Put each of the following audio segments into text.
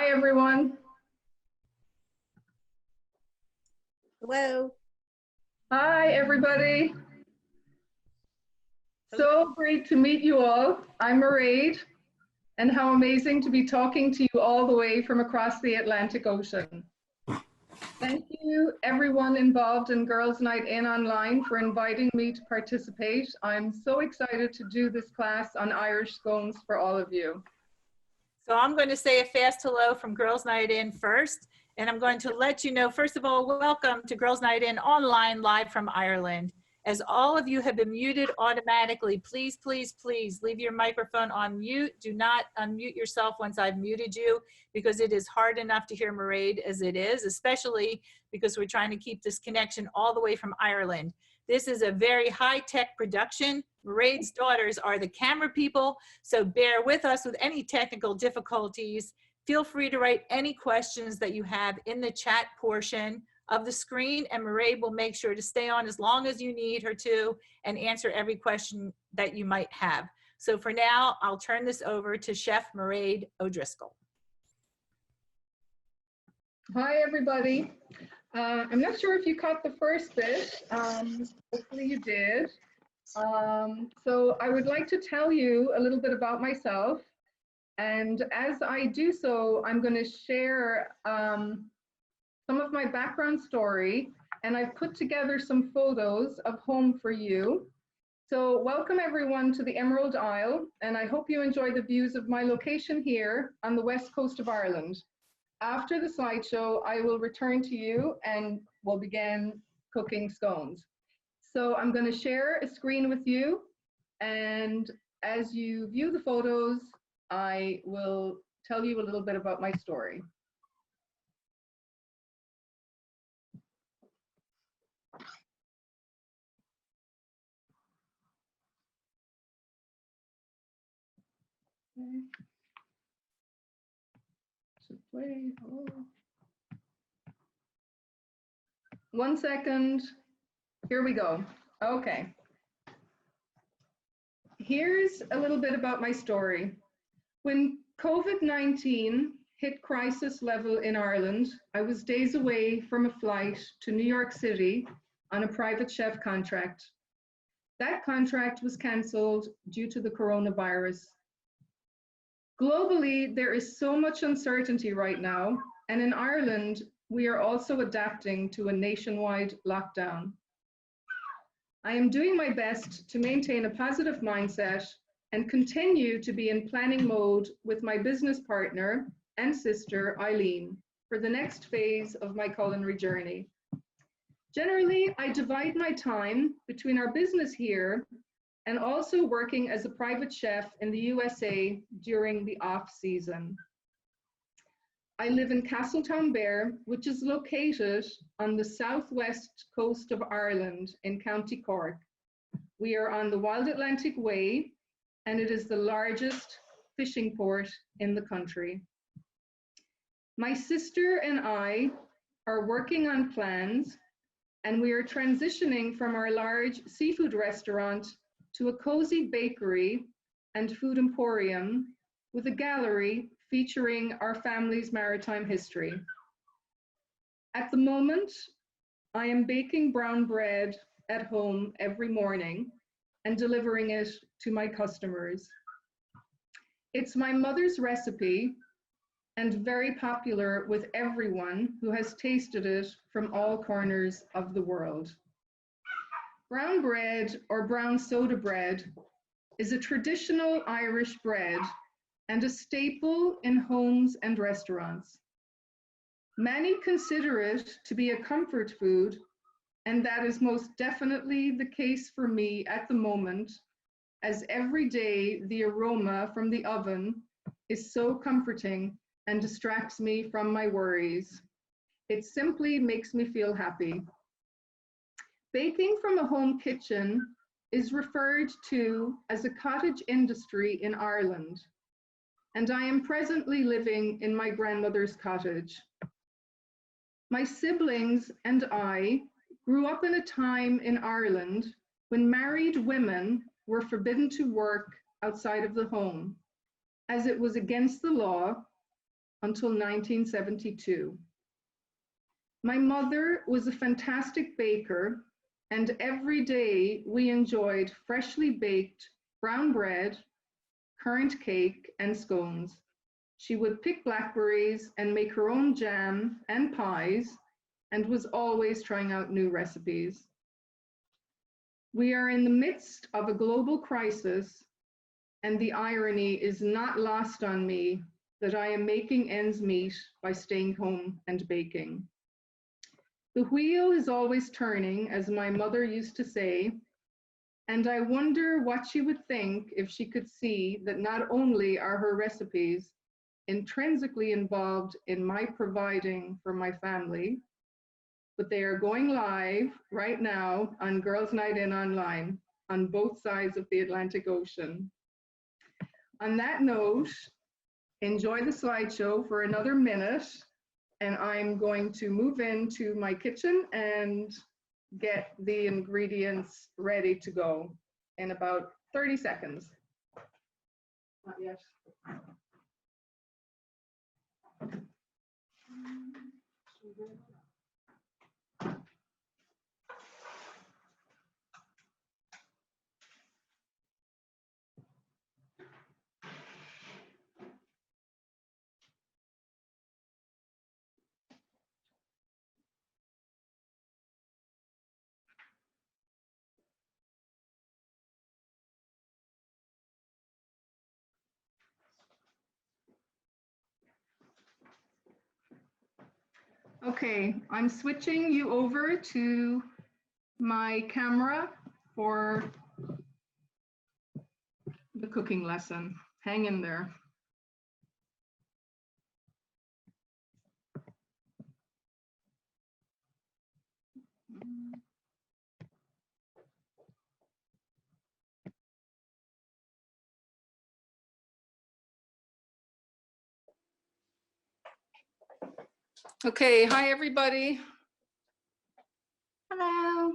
everyone. Hello. Hi, everybody. So great to meet you all. I'm Máiréad, and how amazing to be talking to you all the way from across the Atlantic Ocean. Thank you, everyone involved in Girls' Night In Online, for inviting me to participate. I'm so excited to do this class on Irish scones for all of you. So I'm going to say a fast hello from Girls' Night In first, and I'm going to let you know, first of all, welcome to Girls' Night In Online, live from Ireland. As all of you have been muted automatically, please, please, please leave your microphone on mute. Do not unmute yourself once I've muted you, because it is hard enough to hear Máiréad as it is, especially because we're trying to keep this connection all the way from Ireland. This is a very high-tech production. Máiréad's daughters are the camera people, so bear with us with any technical difficulties. Feel free to write any questions that you have in the chat portion of the screen, and Máiréad will make sure to stay on as long as you need her to and answer every question that you might have. So for now, I'll turn this over to Chef Máiréad O'Driscoll. Hi, everybody. I'm not sure if you caught the first bit. Hopefully you did. So I would like to tell you a little bit about myself. And as I do so, I'm going to share some of my background story, and I've put together some photos of home for you. So welcome everyone to the Emerald Isle, and I hope you enjoy the views of my location here on the west coast of Ireland. After the slideshow, I will return to you and we'll begin cooking scones. So I'm going to share a screen with you, and as you view the photos, I will tell you a little bit about my story. Okay. Should play. Oh. 1 second. Here we go. Okay. Here's a little bit about my story. When COVID-19 hit crisis level in Ireland, I was days away from a flight to New York City on a private chef contract. That contract was cancelled due to the coronavirus. Globally, there is so much uncertainty right now, and in Ireland, we are also adapting to a nationwide lockdown. I am doing my best to maintain a positive mindset and continue to be in planning mode with my business partner and sister, Eileen, for the next phase of my culinary journey. Generally, I divide my time between our business here and also working as a private chef in the USA during the off-season. I live in Castletownbere, which is located on the southwest coast of Ireland in County Cork. We are on the Wild Atlantic Way, and it is the largest fishing port in the country. My sister and I are working on plans, and we are transitioning from our large seafood restaurant to a cozy bakery and food emporium with a gallery featuring our family's maritime history. At the moment, I am baking brown bread at home every morning and delivering it to my customers. It's my mother's recipe and very popular with everyone who has tasted it from all corners of the world. Brown bread, or brown soda bread, is a traditional Irish bread and a staple in homes and restaurants. Many consider it to be a comfort food, and that is most definitely the case for me at the moment, as every day the aroma from the oven is so comforting and distracts me from my worries. It simply makes me feel happy. Baking from a home kitchen is referred to as a cottage industry in Ireland, and I am presently living in my grandmother's cottage. My siblings and I grew up in a time in Ireland when married women were forbidden to work outside of the home, as it was against the law until 1972. My mother was a fantastic baker, and every day we enjoyed freshly baked brown bread, currant cake, and scones. She would pick blackberries and make her own jam and pies, and was always trying out new recipes. We are in the midst of a global crisis, and the irony is not lost on me that I am making ends meet by staying home and baking. The wheel is always turning, as my mother used to say, and I wonder what she would think if she could see that not only are her recipes intrinsically involved in my providing for my family, but they are going live right now on Girls' Night In Online on both sides of the Atlantic Ocean. On that note, enjoy the slideshow for another minute, and I'm going to move into my kitchen and get the ingredients ready to go in about 30 seconds. Not yet. Okay, I'm switching you over to my camera for the cooking lesson. Hang in there. Okay, hi everybody. Hello.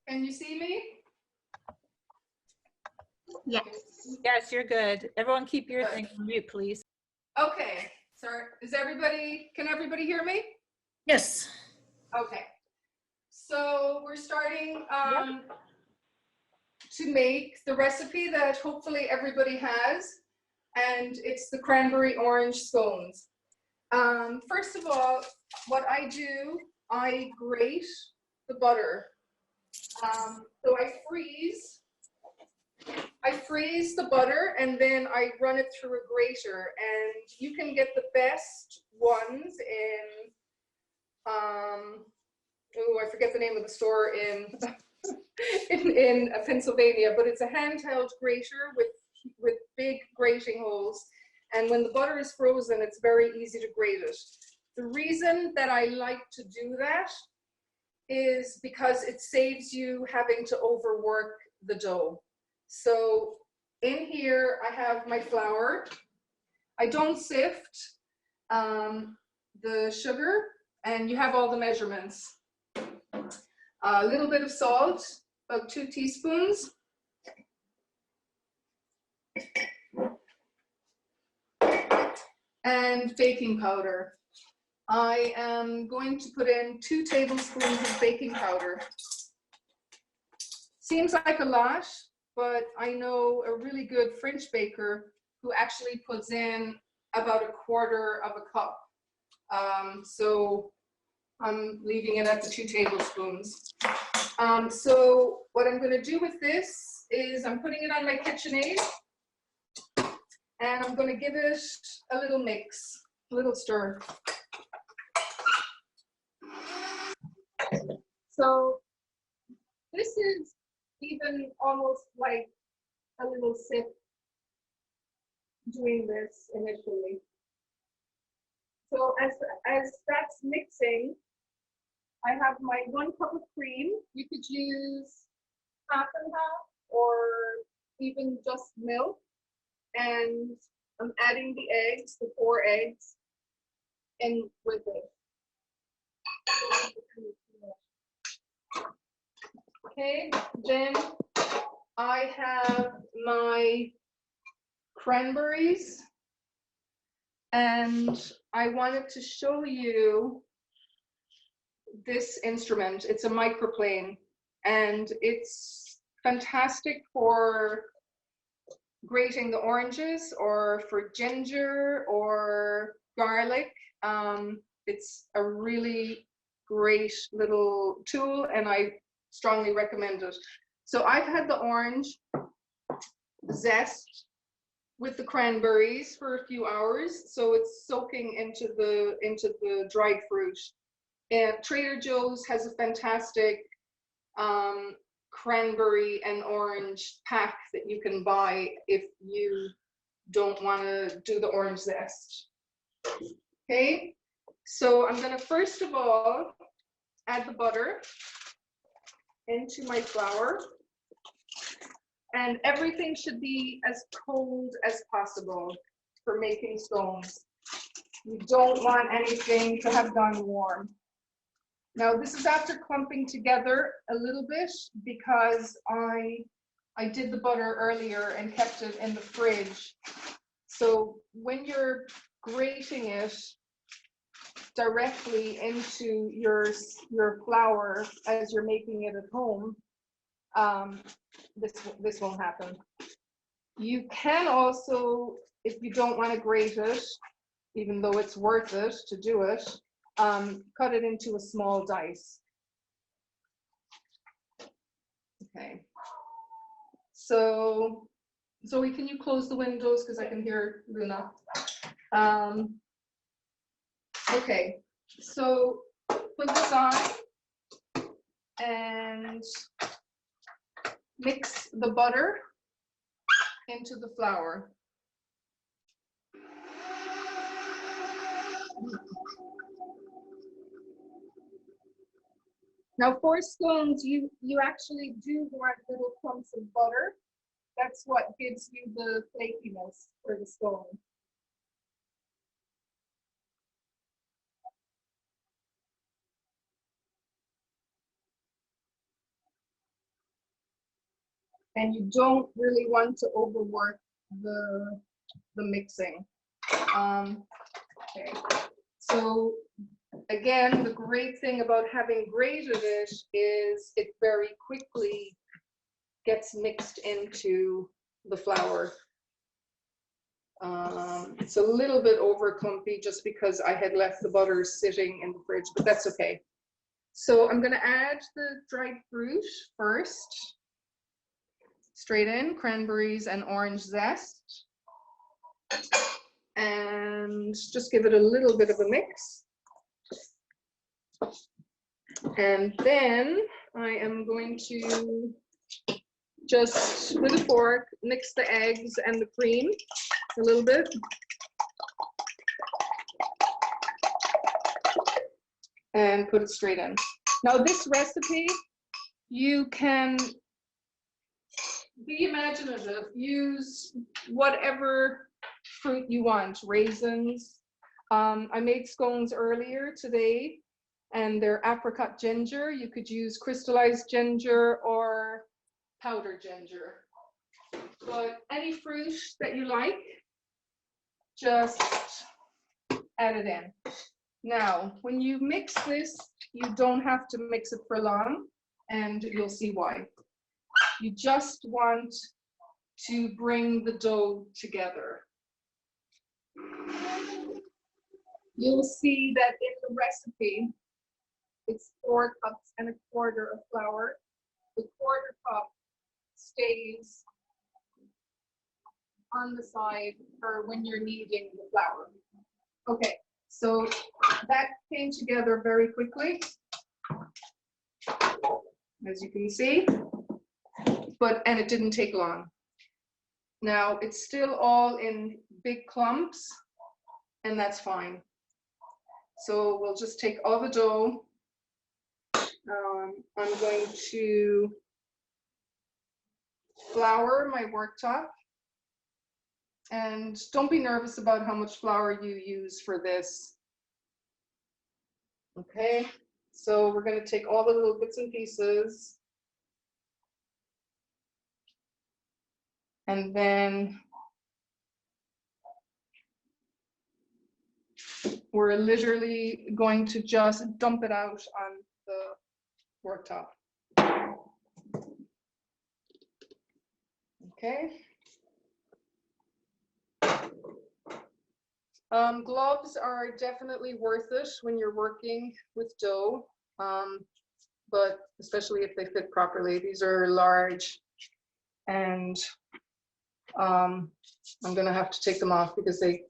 Can you see me? Yes. Yes, you're good. Everyone keep your thing on mute, please. Okay, sorry, can everybody hear me? Yes. Okay, so we're starting to make the recipe that hopefully everybody has, and it's the cranberry orange scones. First of all, what I do, I grate the butter. So I freeze the butter and then I run it through a grater, and you can get the best ones in, oh, I forget the name of the store in in Pennsylvania, but it's a handheld grater with big grating holes. And when the butter is frozen, it's very easy to grate it. The reason that I like to do that is because it saves you having to overwork the dough. So in here, I have my flour. I don't sift the sugar, and you have all the measurements. A little bit of salt, about 2 teaspoons. And baking powder. I am going to put in 2 tablespoons of baking powder. Seems like a lot, but I know a really good French baker who actually puts in about 1/4 of a cup. So I'm leaving it at the 2 tablespoons. So what I'm going to do with this is I'm putting it on my KitchenAid, and I'm going to give it a little mix, a little stir. So this is even almost like a little sip doing this initially. So as that's mixing, I have my 1 cup of cream. You could use half and half or even just milk. And I'm adding the eggs, the 4 eggs, in with it. Okay, then I have my cranberries, and I wanted to show you this instrument. It's a microplane, and it's fantastic for grating the oranges or for ginger or garlic. It's a really great little tool, and I strongly recommend it. So I've had the orange zest with the cranberries for a few hours, so it's soaking into the dried fruit. And Trader Joe's has a fantastic cranberry and orange pack that you can buy if you don't want to do the orange zest. Okay, so I'm going to first of all add the butter into my flour, and everything should be as cold as possible for making scones. You don't want anything to have gone warm. Now this is after clumping together a little bit because I did the butter earlier and kept it in the fridge. So when you're grating it directly into your flour as you're making it at home, this won't happen. You can also, if you don't want to grate it, even though it's worth it to do it, cut it into a small dice. Okay. So Zoe, can you close the windows because I can hear Luna? Okay, so put this on and mix the butter into the flour. Now for scones, you actually do want little clumps of butter. That's what gives you the flakiness for the scone. And you don't really want to overwork the mixing. Okay, so again, the great thing about having grated it is it very quickly gets mixed into the flour. It's a little bit over clumpy just because I had left the butter sitting in the fridge, but that's okay. So I'm going to add the dried fruit first. Straight in, cranberries and orange zest. And just give it a little bit of a mix. And then I am going to just, with a fork, mix the eggs and the cream a little bit. And put it straight in. Now this recipe, you can be imaginative. Use whatever fruit you want, raisins. I made scones earlier today, and they're apricot ginger. You could use crystallized ginger or powdered ginger. But any fruit that you like, just add it in. Now, when you mix this, you don't have to mix it for long, and you'll see why. You just want to bring the dough together. You'll see that in the recipe, it's 4 cups and a quarter of flour. The quarter cup stays on the side for when you're kneading the flour. Okay, so that came together very quickly, as you can see, and it didn't take long. Now it's still all in big clumps, and that's fine. So we'll just take all the dough. I'm going to flour my worktop. And don't be nervous about how much flour you use for this. Okay, so we're going to take all the little bits and pieces. And then we're literally going to just dump it out on the worktop. Okay. Gloves are definitely worth it when you're working with dough, but especially if they fit properly. These are large, and I'm gonna have to take them off because they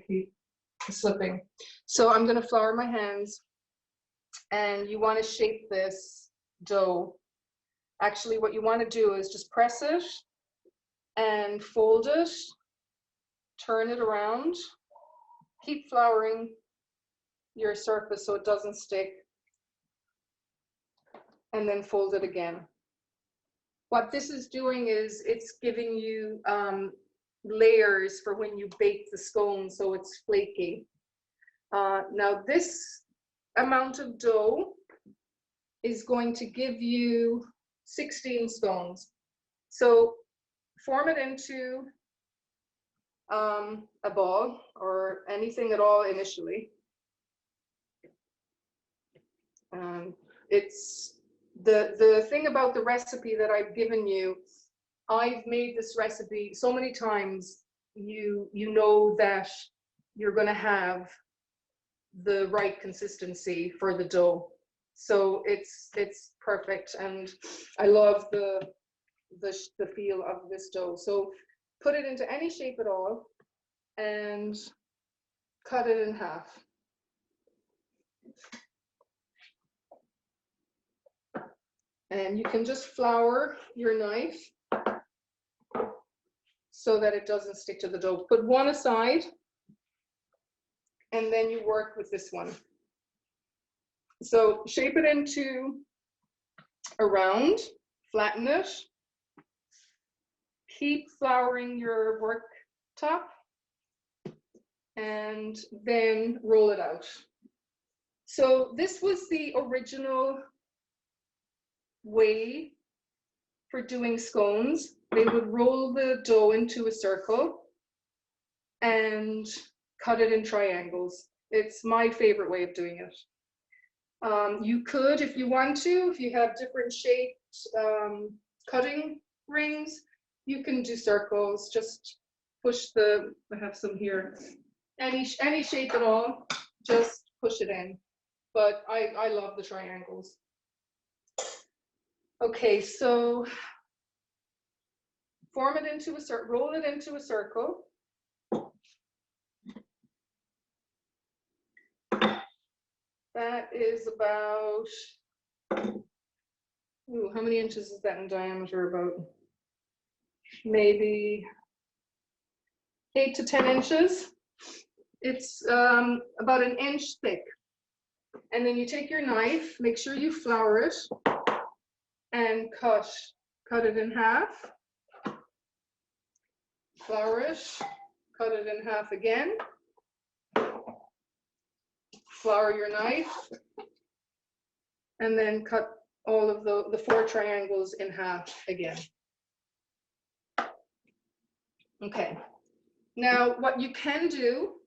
keep slipping. So I'm gonna flour my hands, and you want to shape this dough. Actually, what you want to do is just press it and fold it, turn it around, keep flouring your surface so it doesn't stick, and then fold it again. What this is doing is it's giving you layers for when you bake the scone so it's flaky. Now this amount of dough is going to give you 16 scones. So form it into a ball or anything at all initially. It's the thing about the recipe that I've given you, I've made this recipe so many times, you know that you're going to have the right consistency for the dough. So it's perfect, and I love the feel of this dough. So put it into any shape at all and cut it in half. And you can just flour your knife so that it doesn't stick to the dough. Put one aside, and then you work with this one. So shape it into a round, flatten it, keep flouring your worktop, and then roll it out. So this was the original way for doing scones. They would roll the dough into a circle and cut it in triangles. It's my favorite way of doing it. You could, if you want to, if you have different shaped cutting rings, you can do circles. Just push I have some here. Any shape at all, just push it in. But I love the triangles. Okay, so form it into a circle, roll it into a circle. That is about, how many inches is that in diameter? About maybe 8 to 10 inches. It's about an inch thick. And then you take your knife, make sure you flour it, and cut it in half. Flour it, cut it in half again. Flour your knife, and then cut all of the 4 triangles in half again. Okay, now what you can do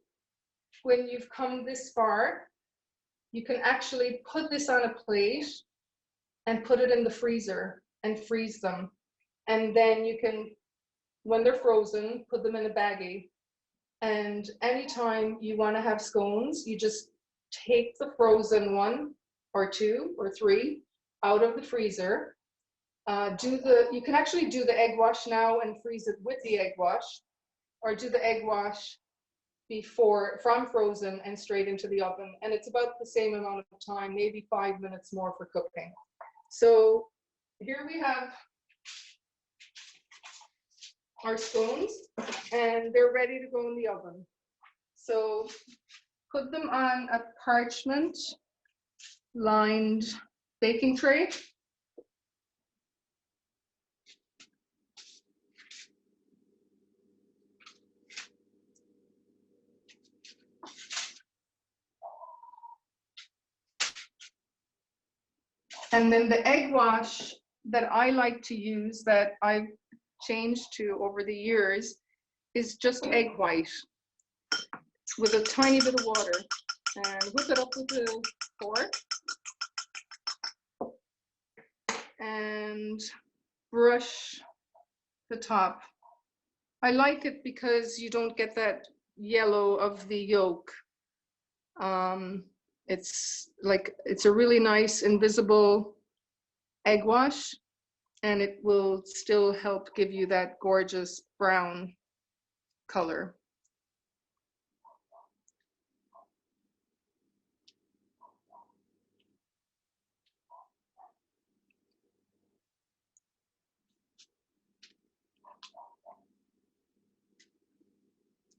when you've come this far, you can actually put this on a plate and put it in the freezer and freeze them. And then you can, when they're frozen, put them in a baggie. And anytime you want to have scones, you just take the frozen 1 or 2 or 3 out of the freezer. You can actually do the egg wash now and freeze it with the egg wash, or do the egg wash from frozen and straight into the oven. And it's about the same amount of time, maybe 5 minutes more for cooking. So here we have our scones, and they're ready to go in the oven. So put them on a parchment lined baking tray. And then the egg wash that I like to use, that I've changed to over the years, is just egg white. with a tiny bit of water and whip it up with a fork and brush the top. I like it because you don't get that yellow of the yolk. It's a really nice invisible egg wash, and it will still help give you that gorgeous brown color.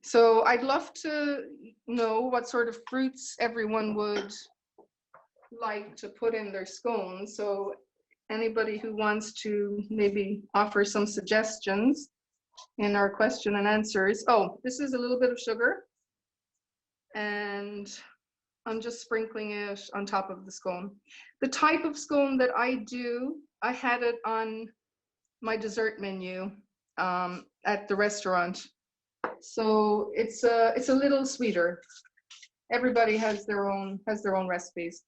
So I'd love to know what sort of fruits everyone would like to put in their scones. So anybody who wants to maybe offer some suggestions in our question and answers. Oh, this is a little bit of sugar, and I'm just sprinkling it on top of the scone. The type of scone that I do, I had it on my dessert menu at the restaurant. So it's a little sweeter. Everybody has their own recipes.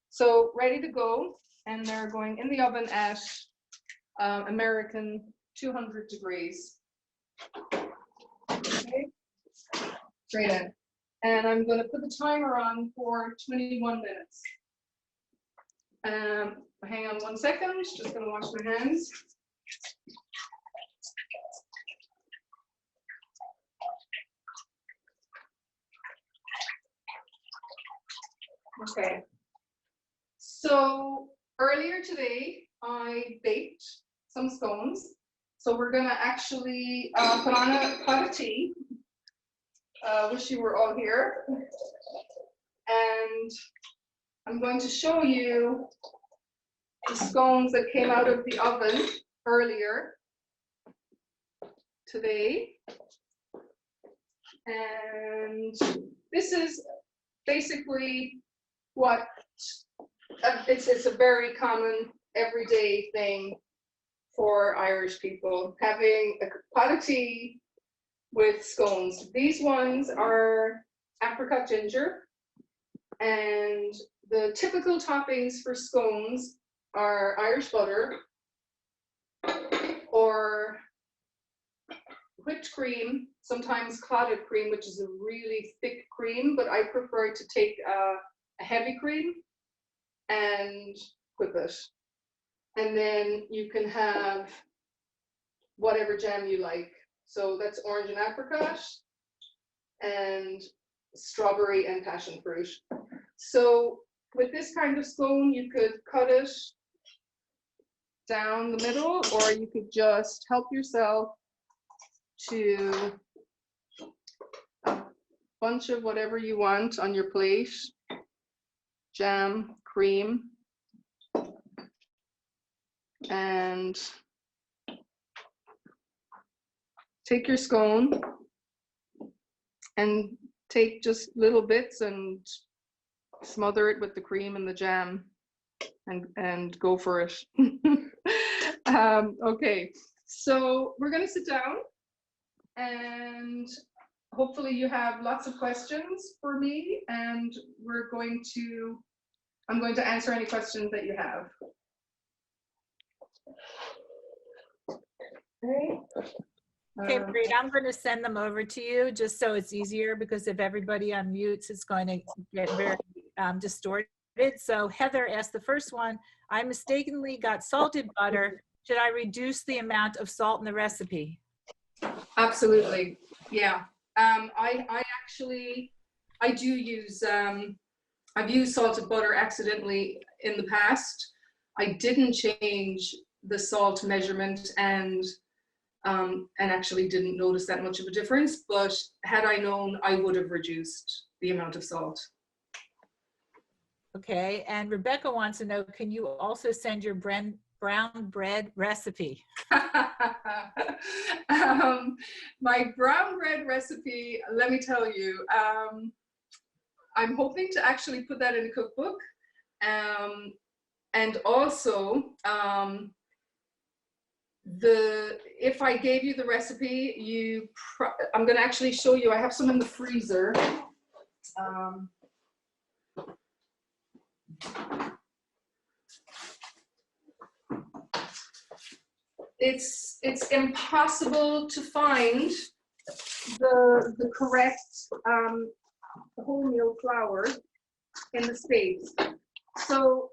So ready to go, and they're going in the oven at American 200 degrees. Okay, straight in. And I'm going to put the timer on for 21 minutes. Hang on 1 second, just going to wash my hands. Okay, so earlier today I baked some scones. So we're going to actually put on a pot of tea. Wish you were all here. And I'm going to show you the scones that came out of the oven earlier today. And this is basically what it's a very common everyday thing for Irish people, having a pot of tea with scones. These ones are apricot ginger, and the typical toppings for scones are Irish butter or whipped cream, sometimes clotted cream, which is a really thick cream, but I prefer to take a heavy cream and whip it. And then you can have whatever jam you like. So that's orange and apricot and strawberry and passion fruit. So with this kind of scone, you could cut it down the middle, or you could just help yourself to a bunch of whatever you want on your plate. Jam, cream, and take your scone and take just little bits and smother it with the cream and the jam and go for it. Okay, so we're going to sit down, and hopefully you have lots of questions for me, and I'm going to answer any questions that you have. Okay. Okay, great. I'm going to send them over to you just so it's easier, because if everybody unmutes, it's going to get very distorted. So Heather asked the first one, I mistakenly got salted butter. Should I reduce the amount of salt in the recipe? Absolutely, yeah. I do use, I've used salted butter accidentally in the past. I didn't change the salt measurement and actually didn't notice that much of a difference, but had I known, I would have reduced the amount of salt. Okay, and Rebecca wants to know, can you also send your brown bread recipe? My brown bread recipe, let me tell you, I'm hoping to actually put that in a cookbook, and also if I gave you the recipe, I'm going to actually show you. I have some in the freezer. It's impossible to find the correct wholemeal flour in the States. So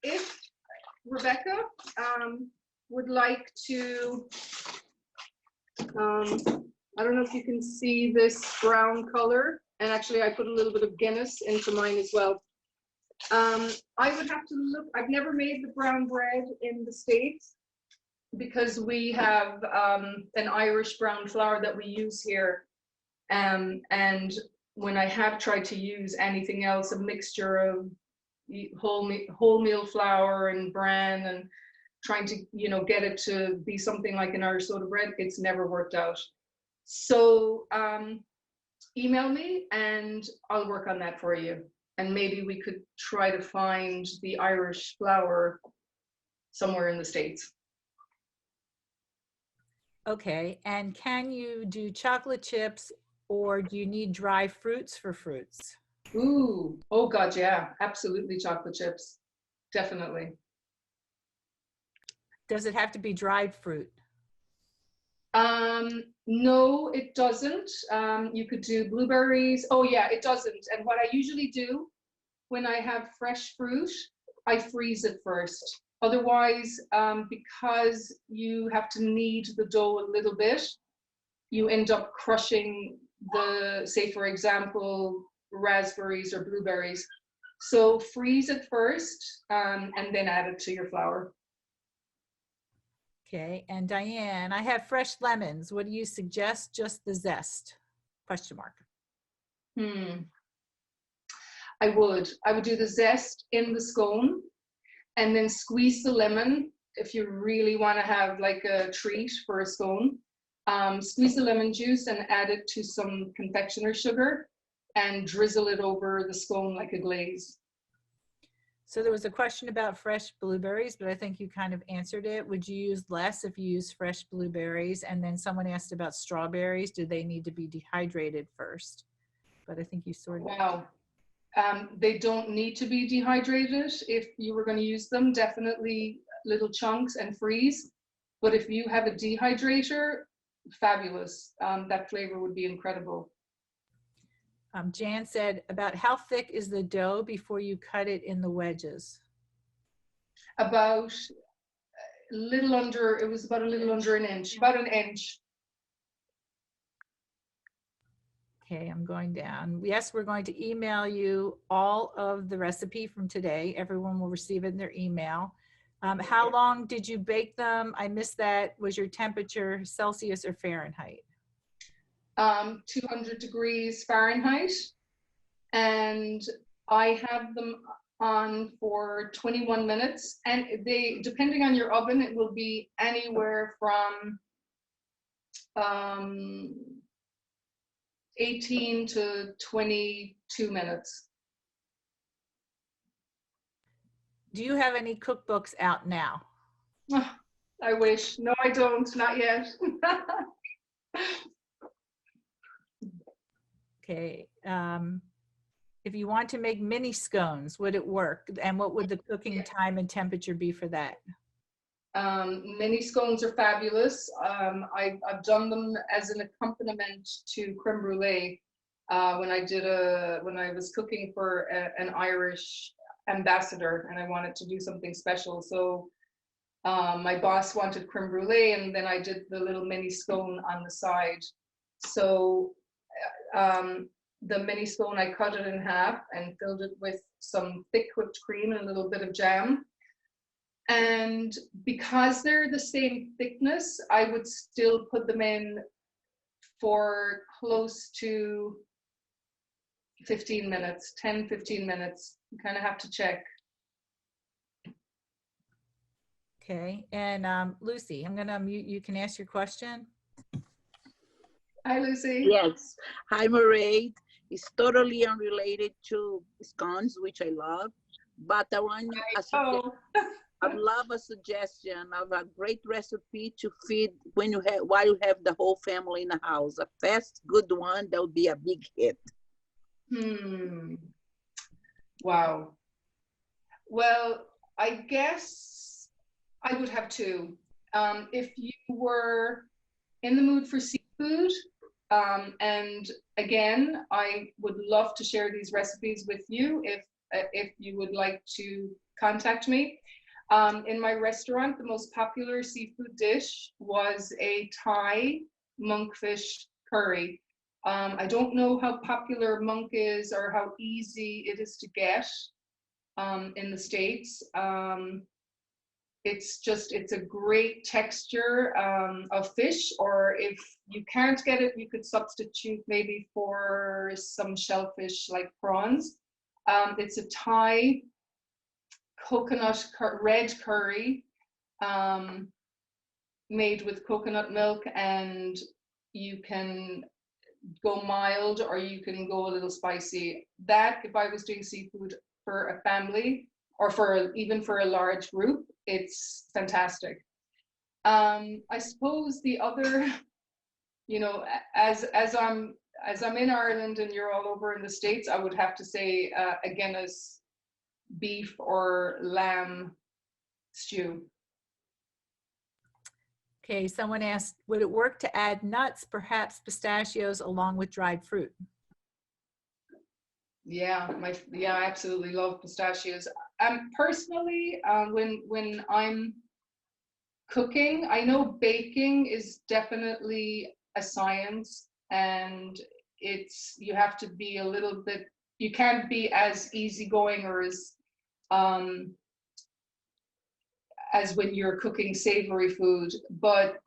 if Rebecca would like to, I don't know if you can see this brown color, and actually I put a little bit of Guinness into mine as well. I would have to look. I've never made the brown bread in the States because we have an Irish brown flour that we use here. And when I have tried to use anything else, a mixture of wholemeal flour and bran, and trying to, get it to be something like an Irish soda bread, it's never worked out. So email me and I'll work on that for you. And maybe we could try to find the Irish flour somewhere in the States. Okay, and can you do chocolate chips, or do you need dry fruits for fruits? Ooh, oh God, yeah, absolutely chocolate chips, definitely. Does it have to be dried fruit? No, it doesn't. You could do blueberries. Oh yeah, it doesn't. And what I usually do when I have fresh fruit, I freeze it first. Otherwise, because you have to knead the dough a little bit, you end up crushing say for example, raspberries or blueberries. So freeze it first and then add it to your flour. Okay, and Diane, I have fresh lemons. What do you suggest? Just the zest? Question mark. I would do the zest in the scone and then squeeze the lemon if you really want to have like a treat for a scone. Squeeze the lemon juice and add it to some confectioner sugar and drizzle it over the scone like a glaze. So there was a question about fresh blueberries, but I think you kind of answered it. Would you use less if you use fresh blueberries? And then someone asked about strawberries. Do they need to be dehydrated first? But I think you sort of... Wow. They don't need to be dehydrated. If you were going to use them, definitely little chunks and freeze. But if you have a dehydrator, fabulous. That flavor would be incredible. Jan said, about how thick is the dough before you cut it in the wedges? About a little under, it was about a little under an inch, about an inch. Okay, I'm going down. Yes, we're going to email you all of the recipe from today. Everyone will receive it in their email. How long did you bake them? I missed that. Was your temperature Celsius or Fahrenheit? 200 degrees Fahrenheit, and I have them on for 21 minutes, and they, depending on your oven, it will be anywhere from 18 to 22 minutes. Do you have any cookbooks out now? Oh, I wish. No, I don't, not yet. Okay, if you want to make mini scones, would it work? And what would the cooking time and temperature be for that? Mini scones are fabulous. I've done them as an accompaniment to creme brulee when I was cooking for an Irish ambassador, and I wanted to do something special. So my boss wanted creme brulee, and then I did the little mini scone on the side. So the mini scone, I cut it in half and filled it with some thick whipped cream and a little bit of jam. And because they're the same thickness, I would still put them in for close to 15 minutes, 10, 15 minutes. You kind of have to check. Okay, and Lucy, I'm gonna mute you. Can ask your question. Hi, Lucy. Yes. Hi, Máiréad. It's totally unrelated to scones, which I love, but I want I'd love a suggestion of a great recipe to feed when you have while you have the whole family in the house. A fast, good one that would be a big hit. Wow. Well, I guess I would have two. If you were in the mood for seafood, and again, I would love to share these recipes with you if you would like to contact me. In my restaurant, the most popular seafood dish was a Thai monkfish curry. I don't know how popular monk is or how easy it is to get in the States. It's a great texture of fish, or if you can't get it, you could substitute maybe for some shellfish like prawns. It's a Thai coconut red curry made with coconut milk, and you can go mild or you can go a little spicy. That, if I was doing seafood for a family or even for a large group, it's fantastic. I suppose the other, as I'm in Ireland and you're all over in the States, I would have to say a Guinness beef or lamb stew. Okay, someone asked, would it work to add nuts, perhaps pistachios, along with dried fruit? Yeah, I absolutely love pistachios. Personally, when I'm cooking, I know baking is definitely a science, and you have to be a little bit, you can't be as easygoing or as when you're cooking savory food, but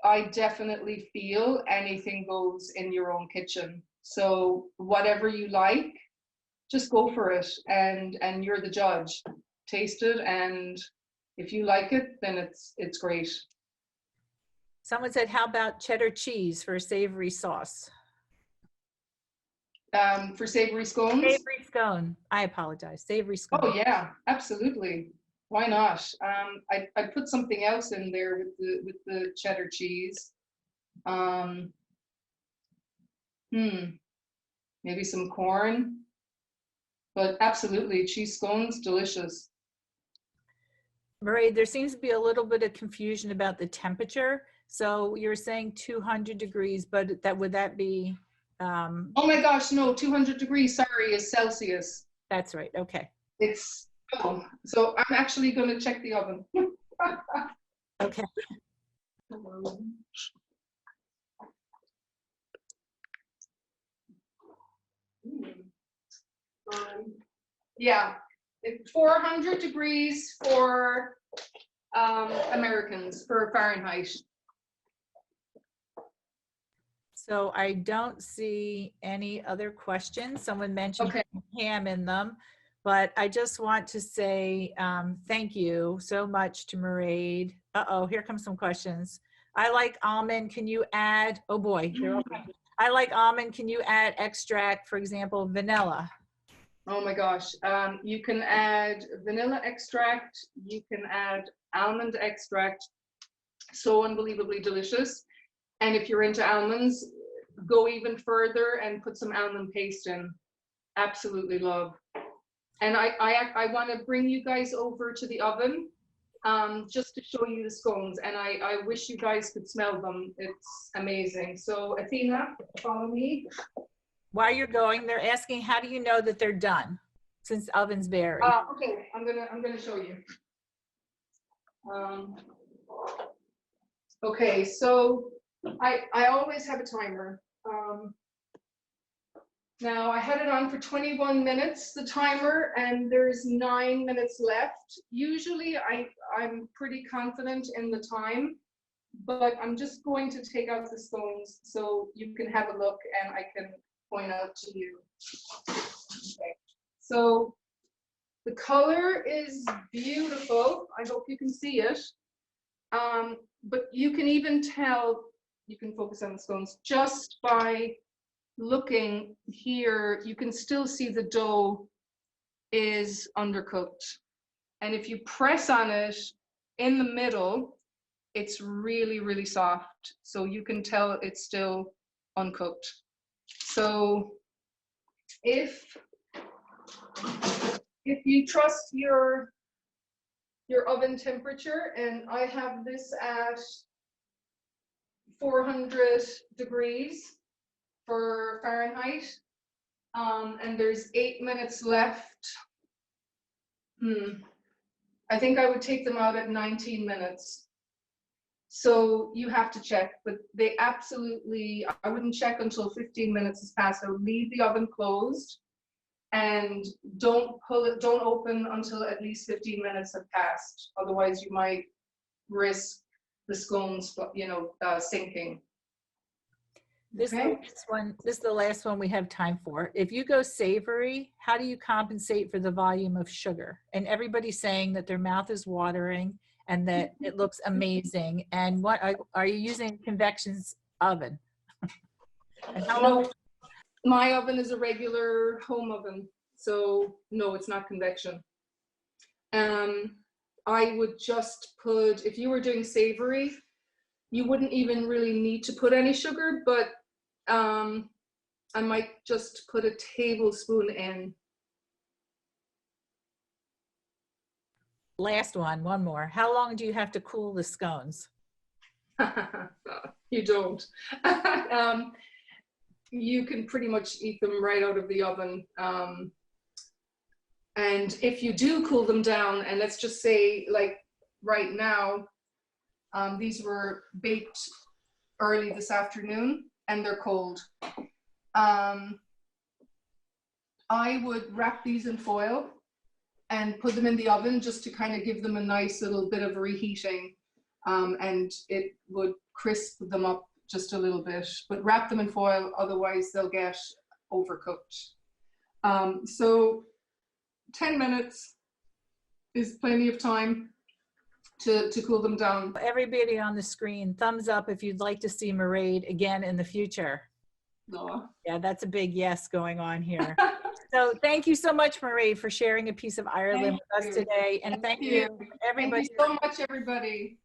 I definitely feel anything goes in your own kitchen. So whatever you like, just go for it, and you're the judge. Taste it, and if you like it, then it's great. Someone said, how about cheddar cheese for a savory sauce? For savory scones? Savory scone. I apologize. Savory scone. Oh yeah, absolutely. Why not? I put something else in there with the cheddar cheese. Maybe some corn, but absolutely, cheese scones, delicious. Marie, there seems to be a little bit of confusion about the temperature. So you're saying 200 degrees, but would that be? Oh my gosh, no, 200 degrees, sorry, is Celsius. That's right, okay. So I'm actually going to check the oven. Okay. Yeah, 400 degrees for Americans, for Fahrenheit. So I don't see any other questions. Someone mentioned ham in them, but I just want to say thank you so much to Máiréad. Uh-oh, here comes some questions. I like almond, can you add, oh boy, I like almond, can you add extract, for example, vanilla? Oh my gosh, you can add vanilla extract, you can add almond extract, so unbelievably delicious. And if you're into almonds, go even further and put some almond paste in. Absolutely love. And I want to bring you guys over to the oven just to show you the scones. And I wish you guys could smell them. It's amazing. So Athena, follow me. While you're going, they're asking, how do you know that they're done since the oven's buried? Okay, I'm gonna show you. Okay, so I always have a timer. Now I had it on for 21 minutes, the timer, and there's 9 minutes left. Usually I'm pretty confident in the time, but I'm just going to take out the scones so you can have a look and I can point out to you. Okay. So the color is beautiful. I hope you can see it. But you can even tell, you can focus on the scones just by looking here. You can still see the dough is undercooked, And if you press on it in the middle, it's really, really soft. So you can tell it's still uncooked. So if you trust your oven temperature, and I have this at 400 degrees for Fahrenheit, and there's 8 minutes left. I think I would take them out at 19 minutes. So you have to check, but they absolutely, I wouldn't check until 15 minutes has passed. So leave the oven closed and don't open until at least 15 minutes have passed. Otherwise you might risk the scones, sinking. This is the last one we have time for. If you go savory, how do you compensate for the volume of sugar? And everybody's saying that their mouth is watering and that it looks amazing. And what are you using? Convection's oven? And how long? No, my oven is a regular home oven, so no, it's not convection. I would just put, if you were doing savory, you wouldn't even really need to put any sugar, but I might just put a tablespoon in. Last one more. How long do you have to cool the scones? You don't. You can pretty much eat them right out of the oven. And if you do cool them down, and let's just say like right now, these were baked early this afternoon and they're cold. I would wrap these in foil and put them in the oven just to kind of give them a nice little bit of reheating, and it would crisp them up just a little bit, but wrap them in foil, otherwise they'll get overcooked. So 10 minutes is plenty of time to cool them down. Everybody on the screen, thumbs up if you'd like to see Máiréad again in the future. No. Yeah, that's a big yes going on here. So thank you so much, Máiréad, for sharing a piece of Ireland with us today. And thank you, everybody. Thank you so much, everybody.